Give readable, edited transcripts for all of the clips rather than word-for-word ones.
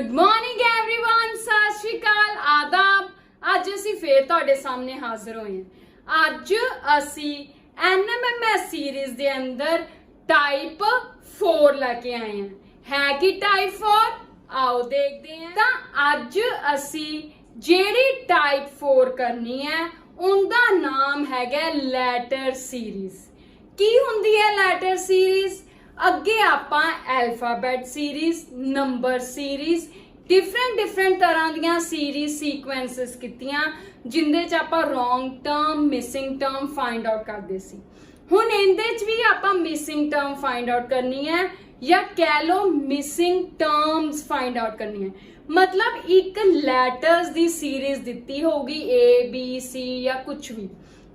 Good morning everyone, सत श्री अकाल, आदाब। ਅੱਜ ਅਸੀਂ ਫੇਰ ਤੁਹਾਡੇ ਸਾਹਮਣੇ ਹਾਜ਼ਰ ਹੋਏ ਹਾਂ। ਅੱਜ ਅਸੀਂ NMMS ਸੀਰੀਜ਼ ਦੇ ਅੰਦਰ ਟਾਈਪ 4 ਲੈ ਕੇ ਆਏ ਹਾਂ। ਹੈ ਕਿ ਟਾਈਪ 4? ਆਓ ਦੇਖਦੇ ਹਾਂ। ਤਾਂ ਅੱਜ ਅਸੀਂ ਜਿਹੜੀ ਟਾਈਪ 4 ਕਰਨੀ ਹੈ ਉਹਦਾ ਨਾਮ ਹੈਗਾ ਲੈਟਰ ਸੀਰੀਜ਼। ਕੀ ਹੁੰਦੀ ਹੈ ਲੈਟਰ ਸੀਰੀਜ਼? ਅੱਗੇ ਆਪਾਂ alphabet series, number series, different तरह दियां सीरीज सीक्वेंसेस कीतियां जिंदे च आपां wrong term, missing term find out करदे सी। हुण इहदे च भी आपां मिसिंग टर्म फाइंड आउट करनी है या कह लो मिसिंग टर्म्स फाइंड आउट करनी है। मतलब एक लैटर्स दी सीरीज दित्ती होगी A B C या कुछ भी,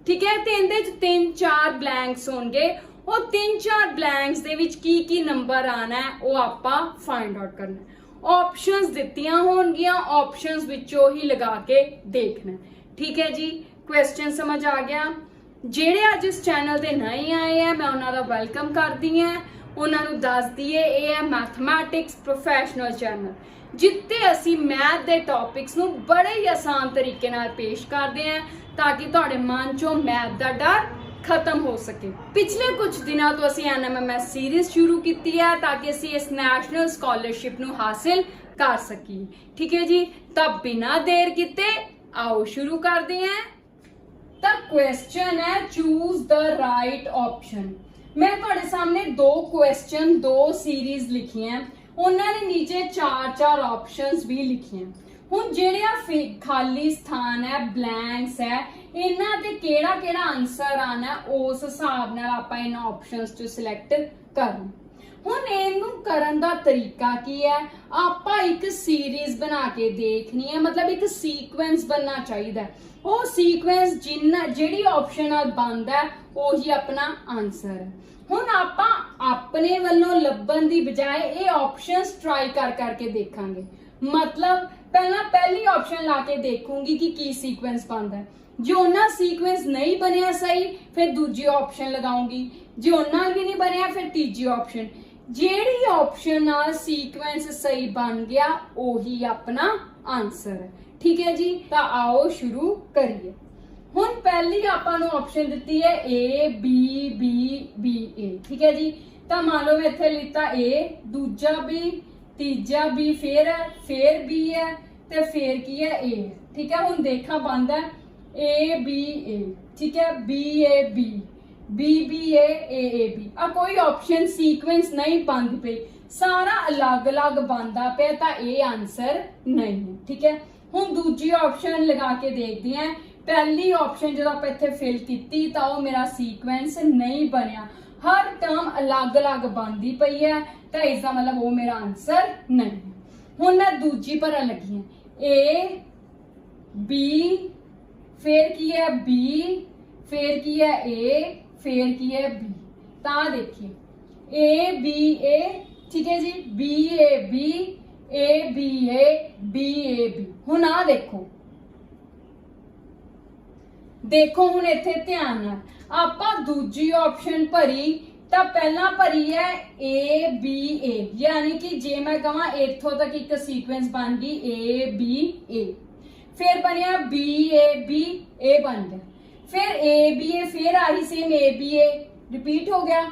ठीक है। ते इहदे च 3-4 ब्लैंक्स होणगे। और 3-4 ब्लैंक्स दे विच की नंबर आना है वो आपां फाइंड आउट करना है। ऑप्शंस दित्तियां होणगियां, ऑप्शंस विचों ही लगा के देखना, ठीक है जी। क्वेश्चन समझ आ गया? जेड़े अज इस चैनल ते नए आए हैं मैं उन्हां दा वेलकम करदी हां। उन्हां नूं दस दईए ये है मैथमैटिक्स प्रोफैशनल चैनल जित्ते असी मैथ दे टॉपिक्स नूं बड़े ही आसान तरीके नाल पेश करदे हां ताकि तुहाडे मन चों मैथ दा डर खत्म हो सके। पिछले कुछ दिनों तो असी NMMS सीरीज शुरू की है ताकि असी इस नैशनल स्कॉलरशिप नूं हासिल कर सकी, ठीक है जी। तब बिना देर किते आओ शुरू करते हैं। तब क्वेश्चन है चूज द राइट ऑप्शन। मैं तुहाडे सामने दो क्वेश्चन, दो सीरीज लिखी हैं, उन्होंने नीचे 4-4 ऑप्शंस भी लिखे हैं। हुण जिहड़े खाली स्थान है, ब्लैंक्स है, इन्हां ते केड़ा आंसर आना है उस हिसाब नाल आपां इन ऑप्शंस चों सिलेक्ट करना। हुण इहनूं करन दा तरीका की है? आपां एक सीरीज बना के देखनी है, मतलब एक सीक्वेंस बनना चाहिए। वो सीक्वेंस जिहड़ी ऑप्शन नाल बनदा है ओही अपना आंसर है। हुण आपां अपने वल्लों लभण दी बजाय ये ऑप्शंस ट्राई करके देखांगे। मतलब पहली ऑप्शन लाके देखूंगी कि की सीक्वेंस बनता है। जो ना सीक्वेंस नहीं बनया सही फिर दूजी ऑप्शन लगाऊंगी, जो ना भी नहीं बनया फिर तीजी ऑप्शन। जेड़ी ऑप्शन नाल सीक्वेंस सही बन गया ओही अपना आंसर है, ठीक है जी। तो आओ शुरू करिए। हुण पहली आपां नूं ऑप्शन दित्ती है A B B B A, ठीक है जी। तो मान लो मैं इत्थे लिखता A, दूजा B, तीजा B, फिर B है ते फिर की है A, ठीक है। हुण देखा बनदा है A B A, ठीक है, B A B, B B A, A A B। अब कोई ऑप्शन सीक्वेंस नहीं बनती पे, सारा अलग अलग बनता पे तो ये आंसर नहीं है, ठीक है। हुण दूजी ऑप्शन लगा के देखते हैं। पहली ऑप्शन जो आप इत्थे फिल की तो वो मेरा सीक्वेंस नहीं बनया, हर टर्म अलग अलग बनती पई है तो इसका मतलब वो मेरा आंसर नहीं है। हुण मैं दूजी भरन लगी हूं A B, फिर की है B, फिर की है A, फिर की है B। ता देखिए A B A, ठीक है जी, B A B, A B A, B A B। हुण आ देखो हुण इत्थे ध्यान नाल आपां दूजी ऑप्शन भरी तो पहला भरी है A B A, यानी कि जे मैं कहां इत्थों तक एक सीक्वेंस बन गई A B A, फिर बनया B A B, A बन गया, फिर A B A, फिर आई same A B A repeat हो गया,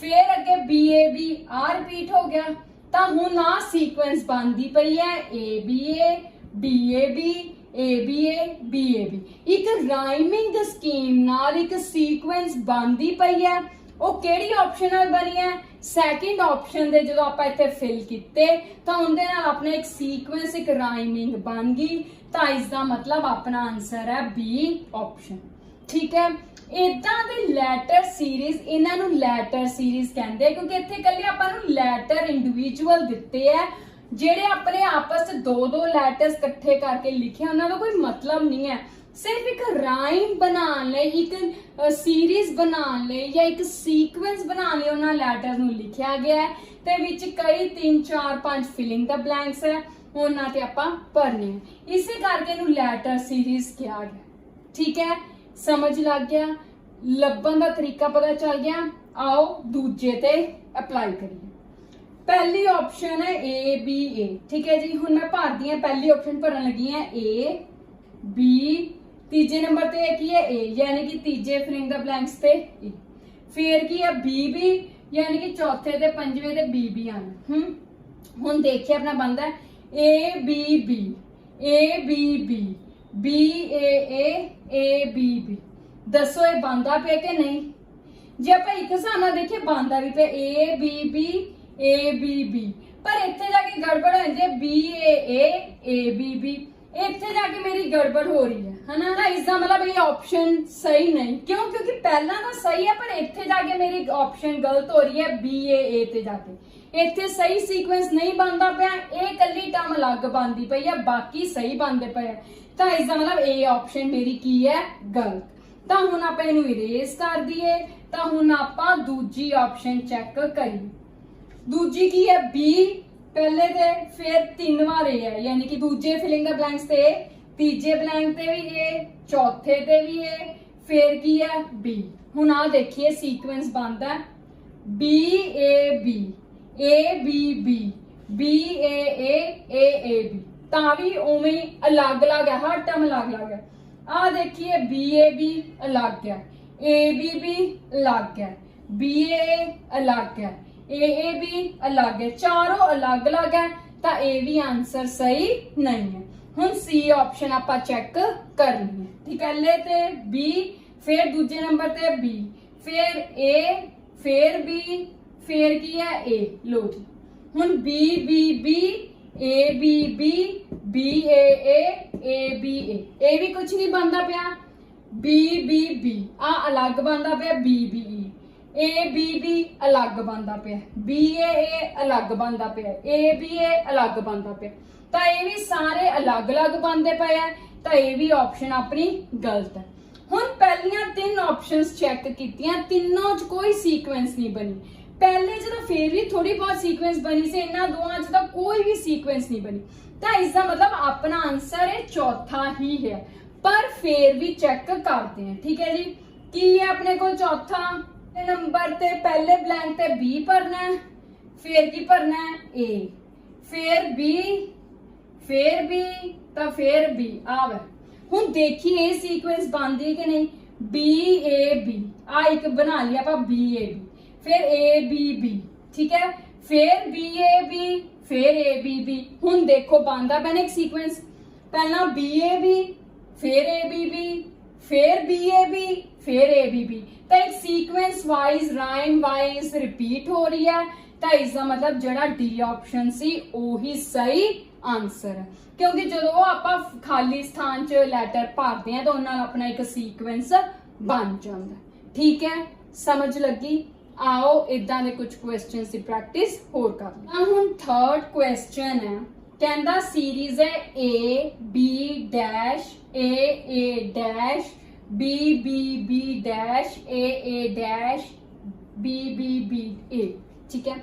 फिर अगे B A B आ रिपीट हो गया। तो हुण आ सीक्वेंस बनती पई है A B A, B A B, A B A, B A B। एक राइमिंग स्कीम नाल एक सीक्वेंस बनती पई है। वो केड़ी ऑप्शन नाल बनी है? सैकेंड ऑप्शन दे जो आप इत्थे फिल कीते तो उनदे नाल अपना एक सीक्वेंस, एक राइमिंग बन गई। तो इसका मतलब अपना आंसर है बी ऑप्शन, ठीक है। इदां दी लैटर सीरीज, इन्हां नूं लैटर सीरीज कहंदे हैं क्योंकि इत्थे कल्ले आपां नूं लैटर इंडिविजुअल दित्ते है, जेड़े अपने आपस च दो लैटर्स इकट्ठे करके लिखे उन्हां दा कोई मतलब नहीं है। सिर्फ एक राइम बनाने लई, एक सीरीज बनाने लई या एक सीक्वेंस बनाने लई उन्हां लैटर्स नूं लिखिया गया है ते विच कई 3-4-5 फिलिंग द ब्लैंक्स है, उन्हां ते आपां भरने हैं। इसे करके इहनूं लैटर सीरीज कहा गया, ठीक है। समझ लग गया, लभण दा तरीका पता चल गया। आओ दूजे ते अप्लाई करिए। पहली ऑप्शन है ए बी ए, ठीक है जी। हुण मैं भर दी पहली ऑप्शन भरन लगी है ए बी, तीजे नंबर ते की है ए, यानी कि तीजे फिलिंग द ब्लैंक्स ते ए। फिर की है बी बी, यानी कि चौथे ते पंजवें ते बी बी आना। हुण देखिए अपना बनता है A B B, A B B, B A B B. दसो ये बनता पे कि नहीं? जे आप एक हिसाब नाल देखिए बनता भी पे ए बी बी, पर इत्थे जाके गड़बड़ हो जाती है बी ए बी बी, इत्थे जाके मेरी गड़बड़ हो रही है ना। तो इसका मतलब ये ऑप्शन सही नहीं, क्यों? क्योंकि पहला तो सही है पर इत्थे जाके मेरी ऑप्शन गलत हो रही है बी ए ते जाके। इत्थे सही सीक्वेंस नहीं बनता पाया, ए कल्ली टर्म अलग बनती पई है, बाकी सही बनते पे है। तो इसका मतलब ए ऑप्शन मेरी की है गलत। तो हुण आपां इहनूं इरेज कर दईए। तो हुण आपां दूजी ऑप्शन चेक करिए। दूजी की है बी, पहले ते फिर 3 बार ए है, यानी कि दूजे फिलिंग द ब्लैंक्स ते ए, तीजे ब्लैंक ते भी ए, चौथे ते भी ए, फिर की है बी। हुण आ देखिए सीक्वेंस बनता है B A B, A B B, B A B, ता भी उवें अलग अलग है, हर टर्म अलग अलग है। आ देखिए बी ए बी अलग है, ए बी बी अलग है, बी ए अलग है, ए बी अलग है, चारों अलग अलग है। तो ए भी आंसर सही नहीं है। हुण सी ऑप्शन आपां चेक करनी है, ठीक है। पहले ते बी, फिर दूजे नंबर ते बी, फिर ए, फिर बी, फिर की है ए। लो जी, हुण B B B, A B B, B A B A भी कुछ नहीं बनता पाया, बी बी बी आ अलग बनता पाया, B B A B B अलग बनता पाया, बी ए अलग बनता पाया, ए बी ए अलग बनता पाया। तो ये भी सारे अलग अलग बनते पे है। तो ये भी ऑप्शन अपनी गलत है। हुण पहलियां 3 ऑप्शंस चेक कीतियां, तीनों च कोई सीक्वेंस नहीं बनी। पहले जो फिर भी थोड़ी बहुत सीक्वेंस बनी से, इन्हां दोवां च तो कोई भी सीक्वेंस नहीं बनी। तो इसका मतलब अपना आंसर है चौथा ही है, पर फिर भी चेक करते हैं, ठीक है जी। की है अपने को चौथा नंबर ते पहले ब्लैंक ते बी भरना है, फिर की भरना है ए, फिर बी, फिर बी, तो फिर बी आवे। हुण देखिए ये सीक्वेंस बनती है कि नहीं? बी ए बी, आ एक बना लिया आप बी ए बी, फिर ए बी बी, ठीक है, फिर बी ए बी, फिर ए बी बी। हुण देखो बनता पैना एक सीक्वेंस, पहला बी ए बी, फिर ए बी बी, फिर बी ए बी, फिर ए बी बी। तो एक sequence wise rhyme wise repeat हो रही है। तो इसका मतलब जड़ा डी ऑप्शन सी ओही सही आंसर है, क्योंकि जो आप खाली स्थान च लैटर भरते हैं तो उन्होंने अपना एक सीक्वेंस बन जाता है, ठीक है। समझ लगी? आओ इदा के कुछ क्वेश्चन की प्रैक्टिस होर कर। हुण थर्ड क्वेश्चन है, कहता सीरीज है A B dash A dash B B B dash A dash B B B A, ठीक है।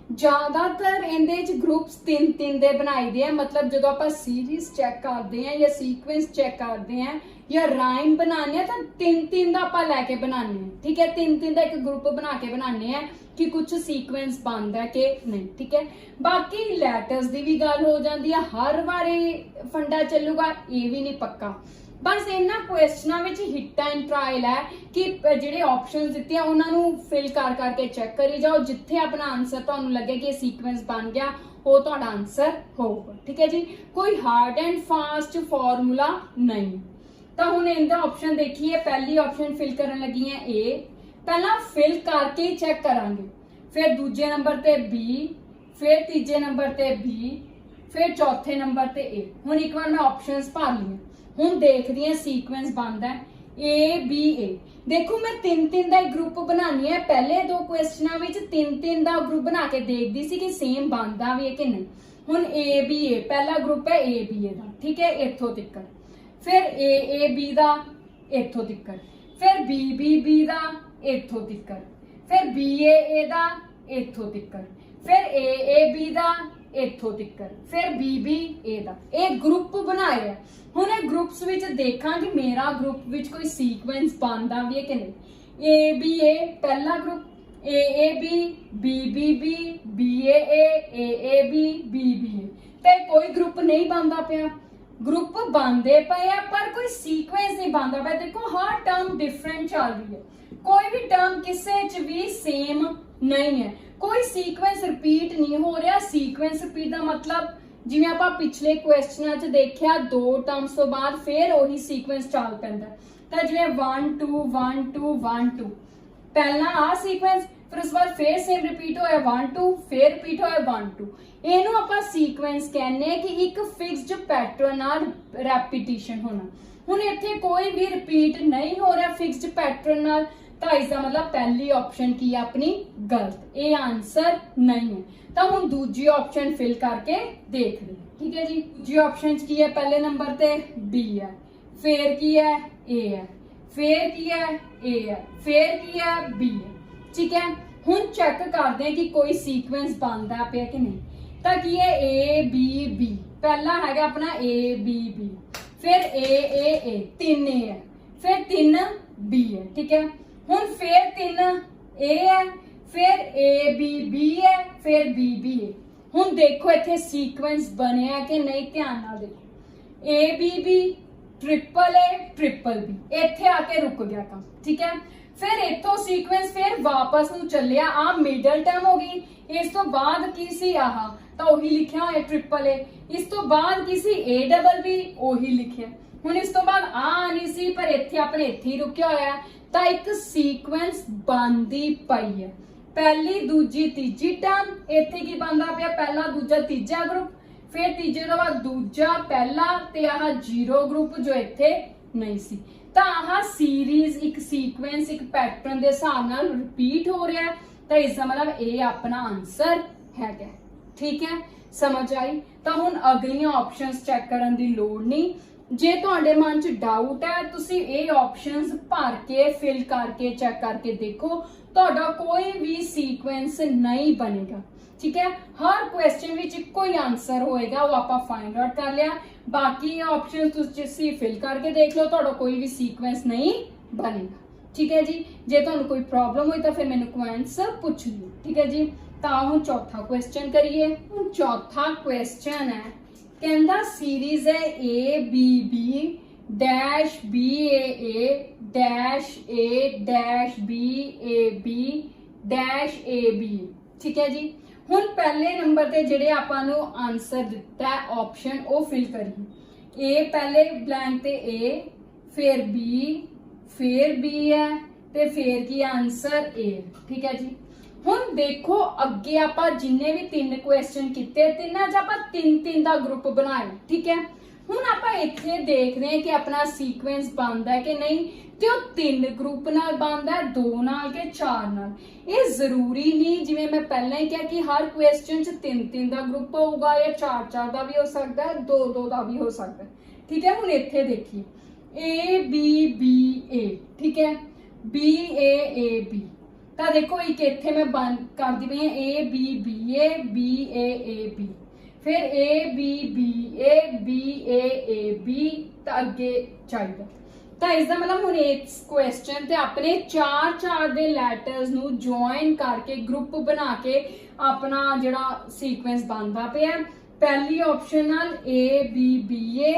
ज्यादातर इहदे च ग्रुप्स 3-3 दे बनाए दे, मतलब जो आप सीरीज चेक करते हैं या सीक्वेंस चेक करते हैं या राइम बनाने तो 3-3 का आप लैके बनाने, ठीक है। 3-3 का एक ग्रुप बना के बनाने हैं कि कुछ सीक्वेंस बनता है कि नहीं, ठीक है। बाकी लैटर्स की भी गल हो जाती है, हर बारी फंडा चलूगा ये भी नहीं पक्का। बस इन्हां क्वेश्चनों में हिट एंड ट्रायल है कि जिहड़े ऑप्शनस दिते हैं उन्होंने फिल कर करके चेक करी जाओ, जिथे अपना आंसर तुहानूं लगे कि सीक्वेंस बन गया वो तुहाडा आंसर होगा, ठीक है जी। कोई हार्ड एंड फास्ट फॉर्मूला नहीं। तो हुण इनका ऑप्शन देखिए, पहली ऑप्शन फिल करन लगी है ए, पहला फिल करके चेक करांगे, फिर दूजे नंबर ते बी, फिर तीजे नंबर ते बी, फिर चौथे नंबर ते ए। हुण एक बार मैं ऑप्शंस भर लिया, हुण देखदी हां सीक्वेंस बनदा है ए बी ए। देखो मैं 3-3 का एक ग्रुप बनानी है, पहले 2 क्वेश्चनों में 3-3 का ग्रुप बना के देखती सी कि सेम बनता भी है कि नहीं। हुण ए बी ए पहला ग्रुप है ए बी ए का, ठीक है, इत्थों तक, फिर ए बी का इत्थों तक, फिर बी बी बी का इत्थों तक, फिर बी ए का इत्थों तक, फिर ए बी का इत्थों तक, फिर बी बी ए का। एक ग्रुप बनाया हुण ये ग्रुप्स विच देखा कि मेरा ग्रुप विच कोई सीक्वेंस बनता भी है कि नहीं। ए बी ए पहला group, AAB, BBB, BAA, AAB, BBA ਤੇ ਕੋਈ ਗਰੁੱਪ ਨਹੀਂ ਬਣਦਾ ਪਿਆ। ਗਰੁੱਪ ਬਣਦੇ ਪਏ ਆ ਪਰ ਕੋਈ ਸੀਕੁਐਂਸ ਨਹੀਂ ਬਣਦਾ ਪਿਆ। ਦੇਖੋ ਹਰ ਟਰਮ ਡਿਫਰੈਂਟ ਚੱਲ ਰਹੀ ਹੈ, ਕੋਈ ਵੀ ਟਰਮ ਕਿਸੇ ਚ ਵੀ ਸੇਮ ਨਹੀਂ ਹੈ, ਕੋਈ ਸੀਕੁਐਂਸ ਰਿਪੀਟ ਨਹੀਂ ਹੋ ਰਿਹਾ। ਸੀਕੁਐਂਸ ਰਿਪੀਟ ਦਾ ਮਤਲਬ ਜਿਵੇਂ ਆਪਾਂ ਪਿਛਲੇ ਕੁਐਸਚਨਾਂ 'ਚ ਦੇਖਿਆ, ਦੋ ਟਰਮਸ ਤੋਂ ਬਾਅਦ ਫਿਰ ਉਹੀ ਸੀਕੁਐਂਸ ਚੱਲ ਪੈਂਦਾ। ਤਾਂ ਜਿਵੇਂ 1 2 1 2 1 2 ਪਹਿਲਾਂ ਆ ਸੀਕੁਐਂਸ, ਫਿਰ ਉਸ ਬਾਅਦ ਫਿਰ ਸੇਮ ਰਿਪੀਟ ਹੋਇਆ 1 2, ਫਿਰ ਰਿਪੀਟ ਹੋਇਆ 1 2। ਇਹਨੂੰ ਆਪਾਂ ਸੀਕੁਐਂਸ ਕਹਿੰਦੇ ਆ ਕਿ ਇੱਕ ਫਿਕਸਡ ਪੈਟਰਨ ਨਾਲ ਰੈਪੀਟੀਸ਼ਨ ਹੋਣਾ। ਹੁਣ ਇੱਥੇ ਕੋਈ ਵੀ ਰਿਪੀਟ ਨਹੀਂ ਹੋ ਰਿਹਾ ਫਿਕਸਡ ਪੈਟਰਨ ਨਾਲ, ਤਾਂ ਇਸ ਦਾ ਮਤਲਬ ਪਹਿਲੀ ਆਪਸ਼ਨ ਕੀ ਹੈ ਆਪਣੀ ਗਲਤ, ਇਹ ਆਨਸਰ ਨਹੀਂ ਹੈ। ਤਾਂ ਹੁਣ ਦੂਜੀ ਆਪਸ਼ਨ ਫਿਲ ਕਰਕੇ ਦੇਖਦੇ ਹਾਂ। ਠੀਕ ਹੈ ਜੀ, ਦੂਜੀ ਆਪਸ਼ਨ ਕੀ ਹੈ? ਪਹਿਲੇ ਨੰਬਰ ਤੇ B ਹੈ, ਫਿਰ ਕੀ ਹੈ A ਹੈ, ਫਿਰ ਕੀ ਹੈ A ਹੈ, ਫਿਰ ਕੀ ਹੈ B ਹੈ। ਠੀਕ ਹੈ, ਹੁਣ ਚੈੱਕ ਕਰਦੇ ਹਾਂ ਕਿ ਕੋਈ ਸੀਕੁਐਂਸ ਬਣਦਾ ਪਿਆ ਕਿ ਨਹੀਂ। ਤਾਂ ਕੀ ਹੈ A B B, ਪਹਿਲਾ ਹੈਗਾ ਆਪਣਾ A B B, ਫਿਰ A A A 3A ਹੈ, ਫਿਰ 3 B ਹੈ। ਠੀਕ ਹੈ, ਹੁਣ ਫਿਰ 3 A ਹੈ, ਫਿਰ A B B ਹੈ, ਫਿਰ B B ਹੈ। ਹੁਣ ਦੇਖੋ ਇੱਥੇ ਸੀਕੁਐਂਸ ਬਣਿਆ ਕਿ ਨਹੀਂ, ਧਿਆਨ ਨਾਲ ਦੇਖੋ। A B B triple A triple B, ਇੱਥੇ ਆ ਕੇ ਰੁਕ ਗਿਆ ਕੰਮ। ਠੀਕ ਹੈ, ਫਿਰ ਇੱਥੋਂ ਸੀਕੁਐਂਸ ਫਿਰ ਵਾਪਸ ਨੂੰ ਚੱਲਿਆ, ਆ ਮਿਡਲ ਟਰਮ ਹੋ ਗਈ। ਇਸ ਤੋਂ ਬਾਅਦ ਕੀ ਸੀ ਆਹ, ਤਾਂ ਉਹੀ ਲਿਖਿਆ ਹੋਇਆ ट्रिपल A। ਇਸ ਤੋਂ ਬਾਅਦ ਕੀ ਸੀ A डबल B, ਉਹੀ ਲਿਖਿਆ। ਹੁਣ ਇਸ ਤੋਂ ਬਾਅਦ ਆ ਨਹੀਂ ਸੀ ਪਰ ਇੱਥੇ ਆਪਣੇ ਇੱਥੇ ਹੀ ਰੁਕਿਆ ਹੋਇਆ। ਤਾਂ ਇੱਕ ਸੀਕੁਐਂਸ ਬਣਦੀ ਪਈ ਹੈ, ਪਹਿਲੀ ਦੂਜੀ ਤੀਜੀ ਟਰਮ। ਇੱਥੇ ਕੀ ਬਣਦਾ ਪਿਆ? ਪਹਿਲਾ ਦੂਜਾ ਤੀਜਾ ਗਰੁੱਪ, ਫਿਰ ਤੀਜੇ ਤੋਂ ਬਾਅਦ ਦੂਜਾ ਪਹਿਲਾ, ਤੇ ਆਹ ਜ਼ੀਰੋ ਗਰੁੱਪ ਜੋ ਇੱਥੇ ਨਹੀਂ ਸੀ। ਤਾਂ ਆਹ ਸੀਰੀਜ਼ ਇੱਕ ਸੀਕੁਐਂਸ ਇੱਕ ਪੈਟਰਨ ਦੇ ਹਿਸਾਬ ਨਾਲ ਰਿਪੀਟ ਹੋ ਰਿਹਾ। ਤਾਂ ਇਸ ਦਾ ਮਤਲਬ ਇਹ ਆਪਣਾ ਆਨਸਰ ਹੈਗਾ। ਠੀਕ ਹੈ, ਸਮਝ ਆਈ? ਤਾਂ ਹੁਣ ਅਗਲੀਆਂ ਆਪਸ਼ਨਸ ਚੈੱਕ ਕਰਨ ਦੀ ਲੋੜ ਨਹੀਂ। ਜੇ ਤੁਹਾਡੇ ਮਨ 'ਚ ਡਾਊਟ ਹੈ, ਤੁਸੀਂ ਇਹ ਆਪਸ਼ਨਸ ਭਰ ਕੇ ਫਿਲ ਕਰਕੇ ਚੈੱਕ ਕਰਕੇ ਦੇਖੋ, ਤੁਹਾਡਾ ਕੋਈ ਵੀ ਸੀਕੁਐਂਸ ਨਹੀਂ ਬਣੇਗਾ। ਠੀਕ ਹੈ, ਹਰ ਕੁਐਸਚਨ ਵਿੱਚ ਇੱਕੋ ਹੀ ਆਨਸਰ ਹੋਏਗਾ, ਉਹ ਆਪਾਂ ਫਾਈਂਡ ਆਊਟ ਕਰ ਲਿਆ। ਬਾਕੀ ਆਪਸ਼ਨ ਤੁਸੀਂ ਫਿਲ ਕਰਕੇ ਦੇਖ ਲਓ, ਤੁਹਾਡਾ ਕੋਈ ਵੀ ਸੀਕੁਐਂਸ ਨਹੀਂ ਬਣੇਗਾ। ਠੀਕ ਹੈ ਜੀ, ਜੇ ਤੁਹਾਨੂੰ ਕੋਈ ਪ੍ਰੋਬਲਮ ਹੋਈ ਤਾਂ ਫਿਰ ਮੈਨੂੰ ਕਮੈਂਟਸ ਪੁੱਛ ਲਿਓ। ਠੀਕ ਹੈ ਜੀ, ਤਾਂ ਹੁਣ ਚੌਥਾ ਕੁਐਸਚਨ ਕਰੀਏ। ਹੁਣ ਚੌਥਾ ਕੁਐਸਚਨ ਹੈ, ਕਹਿੰਦਾ ਸੀਰੀਜ਼ ਹੈ A B B dash B A A dash A dash B A B dash A B। ਠੀਕ ਹੈ ਜੀ, ਹੁਣ ਪਹਿਲੇ ਨੰਬਰ ਤੇ ਜਿਹੜੇ ਆਪਾਂ ਨੂੰ ਆਨਸਰ ਦਿੱਤਾ ਹੈ ਆਪਸ਼ਨ, ਉਹ ਫਿਲ ਕਰੀਏ। A ਪਹਿਲੇ ਬਲੈਂਕ ਤੇ A, ਫਿਰ B, ਫਿਰ B ਹੈ, ਤੇ ਫਿਰ ਕੀ ਆਨਸਰ A। ਠੀਕ ਹੈ ਜੀ, ਹੁਣ ਦੇਖੋ ਅੱਗੇ ਆਪਾਂ ਜਿੰਨੇ ਵੀ 3 ਕੁਐਸਚਨ ਕੀਤੇ, ਤਿੰਨਾਂ 'ਚ ਆਪਾਂ 3-3 ਦਾ ਗਰੁੱਪ ਬਣਾਇਆ। ਠੀਕ ਹੈ, ਹੁਣ ਆਪਾਂ ਇੱਥੇ ਦੇਖਦੇ ਹਾਂ ਕਿ ਆਪਣਾ ਸੀਕੁਐਂਸ ਬਣਦਾ ਹੈ ਕਿ ਨਹੀਂ, ਤੇ ਉਹ 3 ਗਰੁੱਪ ਨਾਲ ਬਣਦਾ, 2 ਨਾਲ ਕਿ 4 ਨਾਲ। ਇਹ ਜ਼ਰੂਰੀ ਨਹੀਂ, ਜਿਵੇਂ ਮੈਂ ਪਹਿਲਾਂ ਹੀ ਕਿਹਾ ਕਿ ਹਰ ਕੁਐਸਚਨ 'ਚ 3-3 ਦਾ ਗਰੁੱਪ ਹੋਊਗਾ, ਜਾਂ 4-4 ਦਾ ਵੀ ਹੋ ਸਕਦਾ ਹੈ, 2-2 ਦਾ ਵੀ ਹੋ ਸਕਦਾ ਹੈ। ਠੀਕ ਹੈ, ਹੁਣ ਇੱਥੇ ਦੇਖੀਏ A B B A। ਠੀਕ ਹੈ, B A A B, ਤਾਂ ਦੇਖੋ ਇੱਕ ਇੱਥੇ ਮੈਂ ਬੰਦ ਕਰਦੀ ਪਈ ਹਾਂ A B B A B A A B, ਫਿਰ A B B A B A A B, ਤਾਂ ਅੱਗੇ ਚਾਹੀਦਾ। ਤਾਂ ਇਸ ਦਾ ਮਤਲਬ ਹੁਣ ਇਸ ਕੁਐਸਚਨ ਤੇ ਆਪਣੇ 4-4 ਦੇ ਲੈਟਰਸ ਨੂੰ ਜੁਆਇਨ ਕਰਕੇ ਗਰੁੱਪ ਬਣਾ ਕੇ ਆਪਣਾ ਜਿਹੜਾ ਸੀਕੁਐਂਸ ਬਣਦਾ ਪਿਆ। ਪਹਿਲੀ ਆਪਸ਼ਨ ਨਾਲ A B B A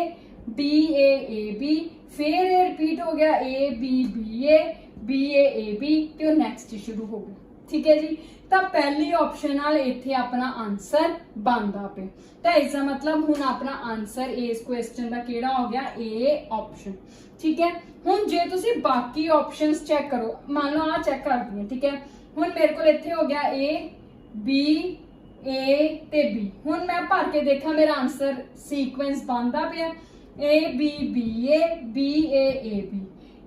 B A A B, ਫਿਰ ਇਹ ਰਿਪੀਟ ਹੋ ਗਿਆ A B B A B A A B, ਤੇ ਉਹ ਨੈਕਸਟ ਸ਼ੁਰੂ ਹੋ ਗਿਆ। ਠੀਕ ਹੈ ਜੀ, ਤਾਂ ਪਹਿਲੀ ਆਪਸ਼ਨ ਨਾਲ ਇੱਥੇ ਆਪਣਾ ਆਨਸਰ ਬਣਦਾ ਪਿਆ। ਤਾਂ ਇਸ ਦਾ ਮਤਲਬ ਹੁਣ ਆਪਣਾ ਆਨਸਰ ਇਸ ਕੁਐਸਚਨ ਦਾ ਕਿਹੜਾ ਹੋ ਗਿਆ? A option. ਠੀਕ ਹੈ, ਹੁਣ ਜੇ ਤੁਸੀਂ ਬਾਕੀ ਆਪਸ਼ਨਸ ਚੈੱਕ ਕਰੋ, ਮੰਨ ਲਓ ਆ ਚੈੱਕ ਕਰਦੀ ਹਾਂ। ਠੀਕ ਹੈ, ਹੁਣ ਮੇਰੇ ਕੋਲ ਇੱਥੇ ਹੋ ਗਿਆ A B A ਤੇ B। ਹੁਣ ਮੈਂ ਭਰ ਕੇ ਦੇਖਾਂ ਮੇਰਾ ਆਨਸਰ ਸੀਕੁਐਂਸ ਬਣਦਾ ਪਿਆ A B B A B A A B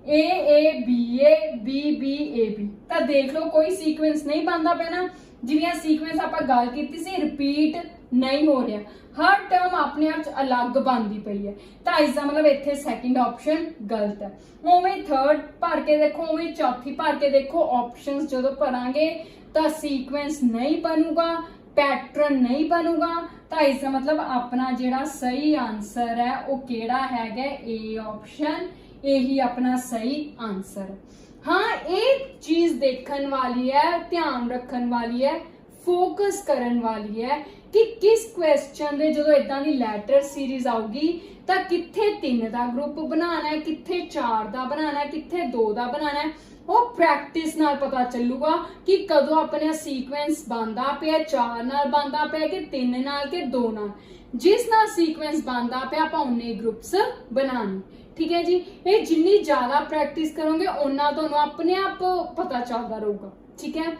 A A B A B B A B। ਤਾਂ ਦੇਖ ਲਓ ਕੋਈ ਸੀਕੁਐਂਸ ਨਹੀਂ ਬਣਦਾ ਪਿਆ ਨਾ। ਜਿਵੇਂ ਸੀਕੁਐਂਸ ਆਪਾਂ ਗੱਲ ਕੀਤੀ ਸੀ, ਰਿਪੀਟ ਨਹੀਂ ਹੋ ਰਿਹਾ, ਹਰ ਟਰਮ ਆਪਣੇ ਆਪ 'ਚ ਅਲੱਗ ਬਣਦੀ ਪਈ ਹੈ। ਤਾਂ ਇਸ ਦਾ ਮਤਲਬ ਇੱਥੇ ਸੈਕਿੰਡ ਆਪਸ਼ਨ ਗਲਤ ਹੈ। ਉਵੇਂ ਥਰਡ ਭਰ ਕੇ ਦੇਖੋ, ਉਵੇਂ ਚੌਥੀ ਭਰ ਕੇ ਦੇਖੋ। ਆਪਸ਼ਨਸ ਜਦੋਂ ਭਰਾਂਗੇ ਤਾਂ ਸੀਕੁਐਂਸ ਨਹੀਂ ਬਣੂਗਾ, ਪੈਟਰਨ ਨਹੀਂ ਬਣੂਗਾ। ਤਾਂ ਇਸ ਦਾ ਮਤਲਬ ਆਪਣਾ ਜਿਹੜਾ ਸਹੀ ਆਨਸਰ ਹੈ ਉਹ ਕਿਹੜਾ ਹੈਗਾ? A ਆਪਸ਼ਨ, ਇਹੀ ਆਪਣਾ ਸਹੀ ਆਨਸਰ ਹੈ। हाँ ये चीज देखने वाली है, ध्यान रखने वाली है, फोकस करने वाली है कि किस क्वेश्चन दे जो इदां दी लैटर सीरीज आऊगी तो कित्थे 3 दा ग्रुप बनाना है, कित्थे 4 दा बनाना है, कित्थे 2 दा बनाना है। वो प्रैक्टिस नाल पता चलूगा कि कदों अपने सीक्वेंस बनदा पिया 4 नाल बनदा पिया कि 3 नाल के 2 नाल। जिस नाल सीक्वेंस बनदा पिया आपां उन्ने ग्रुप्स बनाने। ठीक है जी, ये जिन्नी ज्यादा प्रैक्टिस करोगे उन्ना तुहानूं अपने आप पता चलदा रहूगा। ठीक है,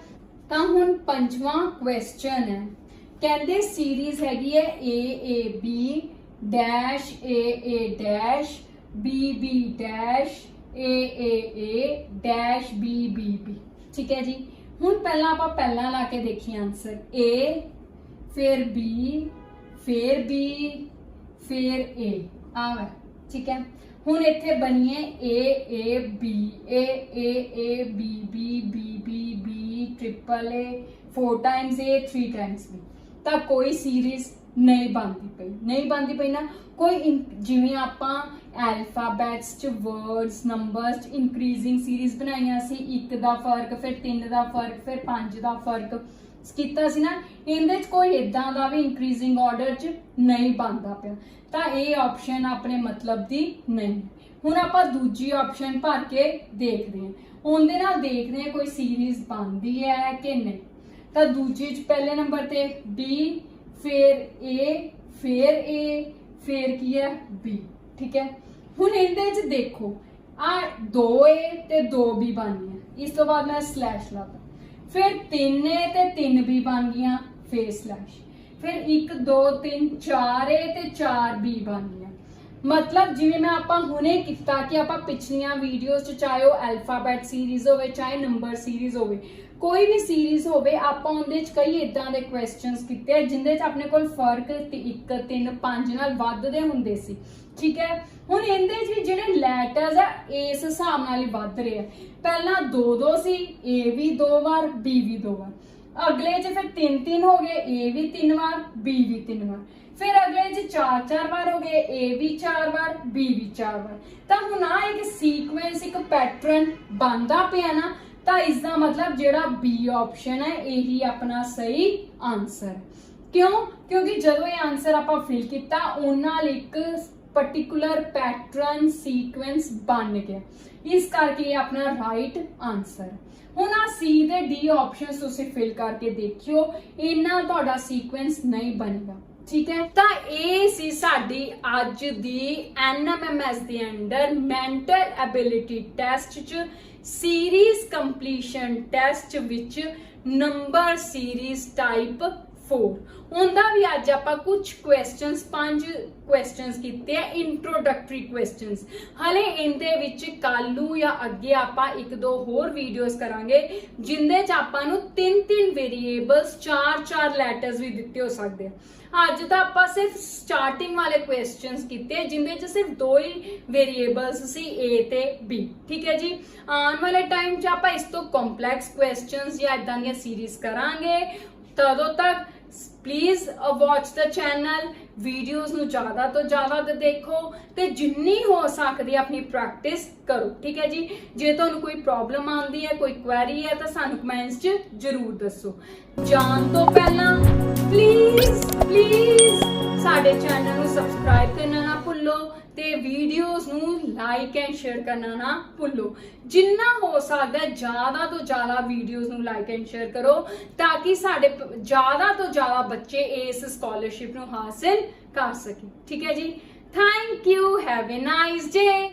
तो हुण 5वां क्वेश्चन है, कहंदे सीरीज हैगी है A B dash A dash B dash A dash B. ठीक है जी, हुण पहला आपां पहला ला के देखिए आंसर ए फिर बी फिर ए आवे। ठीक है, हुण इत्थे बनिए A B A B triple A 4 times A 3 times B, तो कोई सीरीज नहीं बनती पई ना। कोई जिवें आपां एल्फाबैट्स च वर्ड्स नंबर्स च इंक्रीजिंग सीरीज बनाईयां सी, 1 दा फर्क फिर 3 दा फर्क फिर 5 दा फर्क कीता सी ना, इहदे च कोई इदां दा भी इंक्रीजिंग ऑर्डर च नहीं बनदा पिया, तो ये ऑप्शन अपने मतलब दी नहीं। हुण आपां दूजी ऑप्शन भर के देखते हैं, उहदे नाल देखते हैं कोई सीरीज बनती है कि नहीं। तो दूजी च पहले नंबर ते बी फिर ए फिर की है बी। ठीक है, हुण इहदे च देखो आ 2A ते 2B बन गया, इस तो बाद मैं स्लैश लाता, फिर 3A ते 3B बन गया फिर स्लैश, फिर 1 2 3 4A ते 4B बन गया। मतलब जिवें मैं आपां हुणे कीता कि आपां पिछलियां वीडियोस च चाहे वो अल्फाबैट सीरीज होवे चाहे नंबर सीरीज होवे, कोई भी सीरीज होवे आपां उहदे च कई इदां दे क्वेश्चंस कीते जिंदे च अपने कोल फर्क 1 3 5 नाल वधदे हुंदे सी। ठीक है, हुण इहदे च भी जिहड़े लैटर्स है इस हिसाब नाल ही वध रहे हैं। पहला 2 सी, ए भी 2 बार बी भी 2 बार, अगले च फिर 3 हो गए, ए भी 3 बार बी भी 3 बार, फिर अगले च 4 बार हो गए, ए भी 4 बार बी भी 4 बार। तो हुण आ एक सीक्वेंस एक पैटर्न बनदा पिया ना, तो इसका मतलब जेड़ा बी ऑप्शन है यही अपना सही आंसर है। क्यों? क्योंकि जदों ये आंसर आपां फिल किया उन्हां एक पर्टिकुलर पैटर्न सीक्वेंस बन गया, इस करके ये अपना राइट आंसर है। हुण आ सी दे डी ऑप्शंस तुसीं फिल करके देखियो, इन्ना तुहाडा सीक्वेंस नहीं बनेगा। ठीक है, तो ये सी साडी अज दी NMMS दे अंडर मेंटल एबिलिटी टेस्ट च series completion test which number series type 4 उनका भी अज आपां कुछ क्वेश्चंस 5 क्वेश्चंस कीते हैं इंट्रोडक्टरी क्वेश्चंस। हले इनदे विच कालू या अगे आपां 1-2 होर वीडियोस करांगे जिंदे च आपां नूं 3-3 वेरिएबल्स 4-4 लैटर्स भी दिते हो सकते हैं। अज तो आपां सिर्फ स्टार्टिंग वाले क्वेश्चंस कीते जिंदे च सिर्फ 2 ही वेरिएबल्स सी ए ते बी। ठीक है जी, आने वाले टाइम च आपां इस तो कॉम्पलैक्स क्वेश्चंस या इदां दी सीरीज करांगे। तदों तक please watch the channel, videos नूं ज्यादा तो ज्यादा देखो ते जिन्नी हो सकदी अपनी प्रैक्टिस करो। ठीक है जी, जे तुहानूं कोई प्रॉब्लम आंदी है कोई क्वेरी है तो सानूं कमेंट्स च जरूर दसो। जान तो पहला प्लीज साडे चैनल नूं सबसक्राइब करना ना भुल्लो ते वीडियोस नूं लाइक एंड शेयर करना ना भुल्लो। जिन्ना हो सकदा है ज्यादा तो ज्यादा वीडियोस नूं लाइक एंड शेयर करो ताकि साडे ज्यादा तो ज्यादा बच्चे इस स्कॉलरशिप नूं हासिल कर सकें। ठीक है जी, thank you, have a nice day.